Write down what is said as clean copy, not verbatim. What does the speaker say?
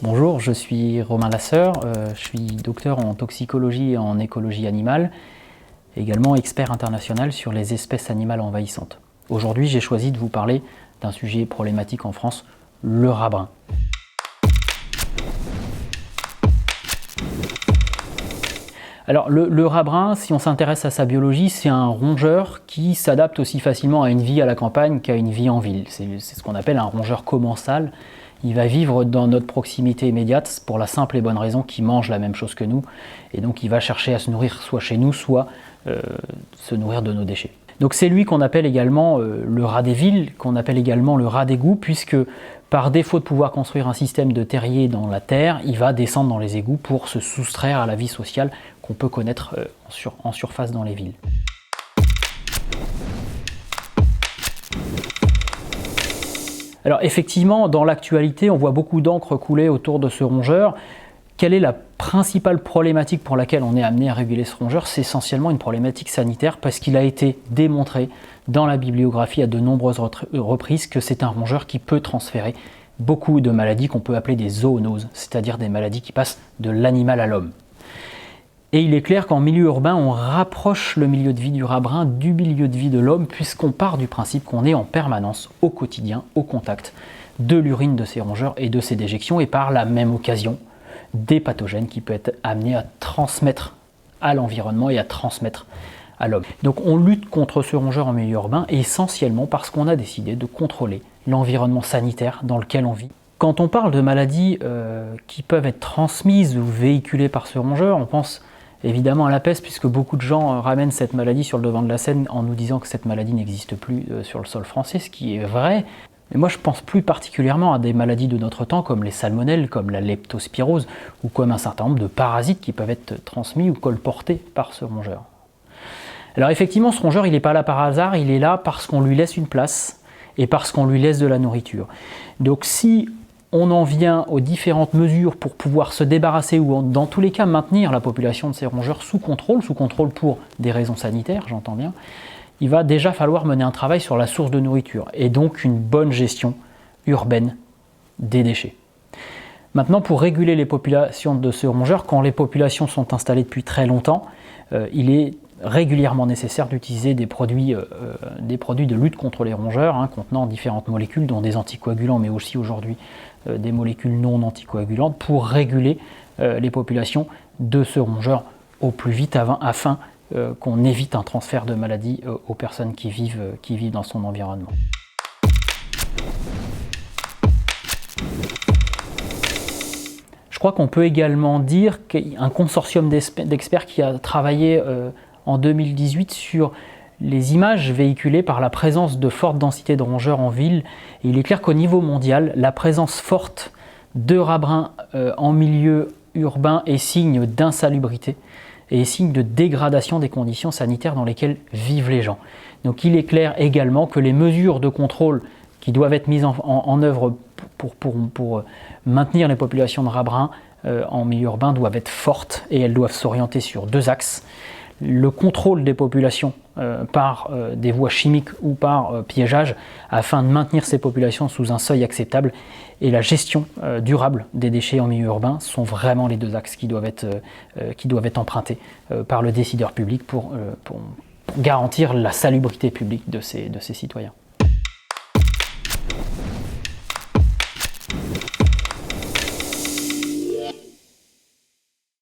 Bonjour, je suis Romain Lasseur, je suis docteur en toxicologie et en écologie animale, également expert international sur les espèces animales envahissantes. Aujourd'hui, j'ai choisi de vous parler d'un sujet problématique en France, le rat brun. Alors le rat brun, si on s'intéresse à sa biologie, c'est un rongeur qui s'adapte aussi facilement à une vie à la campagne qu'à une vie en ville. C'est ce qu'on appelle un rongeur commensal. Il va vivre dans notre proximité immédiate pour la simple et bonne raison qu'il mange la même chose que nous. Et donc il va chercher à se nourrir soit chez nous, soit se nourrir de nos déchets. Donc c'est lui qu'on appelle également le rat des villes, qu'on appelle également le rat d'égout, puisque par défaut de pouvoir construire un système de terrier dans la terre, il va descendre dans les égouts pour se soustraire à la vie sociale qu'on peut connaître en surface dans les villes. Alors effectivement, dans l'actualité, on voit beaucoup d'encre couler autour de ce rongeur. Quelle est la principale problématique pour laquelle on est amené à réguler ce rongeur? C'est essentiellement une problématique sanitaire parce qu'il a été démontré dans la bibliographie à de nombreuses reprises que c'est un rongeur qui peut transférer beaucoup de maladies qu'on peut appeler des zoonoses, c'est-à-dire des maladies qui passent de l'animal à l'homme. Et il est clair qu'en milieu urbain, on rapproche le milieu de vie du rat brun du milieu de vie de l'homme, puisqu'on part du principe qu'on est en permanence, au quotidien, au contact de l'urine de ces rongeurs et de ces déjections, et par la même occasion, des pathogènes qui peuvent être amenés à transmettre à l'environnement et à transmettre à l'homme. Donc on lutte contre ce rongeur en milieu urbain essentiellement parce qu'on a décidé de contrôler l'environnement sanitaire dans lequel on vit. Quand on parle de maladies qui peuvent être transmises ou véhiculées par ce rongeur, on pense évidemment à la peste, puisque beaucoup de gens ramènent cette maladie sur le devant de la scène en nous disant que cette maladie n'existe plus sur le sol français, ce qui est vrai. Mais moi je pense plus particulièrement à des maladies de notre temps comme les salmonelles, comme la leptospirose, ou comme un certain nombre de parasites qui peuvent être transmis ou colportés par ce rongeur. Alors effectivement, ce rongeur, il n'est pas là par hasard, il est là parce qu'on lui laisse une place et parce qu'on lui laisse de la nourriture. Donc si on en vient aux différentes mesures pour pouvoir se débarrasser ou dans tous les cas maintenir la population de ces rongeurs sous contrôle pour des raisons sanitaires, j'entends bien, il va déjà falloir mener un travail sur la source de nourriture et donc une bonne gestion urbaine des déchets. Maintenant, pour réguler les populations de ce rongeur, quand les populations sont installées depuis très longtemps, il est régulièrement nécessaire d'utiliser des produits de lutte contre les rongeurs, contenant différentes molécules, dont des anticoagulants, mais aussi aujourd'hui des molécules non anticoagulantes, pour réguler les populations de ce rongeur au plus vite afin qu'on évite un transfert de maladies aux personnes qui vivent dans son environnement. Je crois qu'on peut également dire qu'un consortium d'experts qui a travaillé en 2018 sur les images véhiculées par la présence de fortes densités de rongeurs en ville. Et il est clair qu'au niveau mondial, la présence forte de rats bruns en milieu urbain est signe d'insalubrité et est signe de dégradation des conditions sanitaires dans lesquelles vivent les gens. Donc il est clair également que les mesures de contrôle qui doivent être mises en œuvre pour maintenir les populations de rats bruns en milieu urbain doivent être fortes et elles doivent s'orienter sur deux axes. Le contrôle des populations par des voies chimiques ou par piégeage afin de maintenir ces populations sous un seuil acceptable et la gestion durable des déchets en milieu urbain sont vraiment les deux axes qui doivent être empruntés par le décideur public pour garantir la salubrité publique de ces citoyens.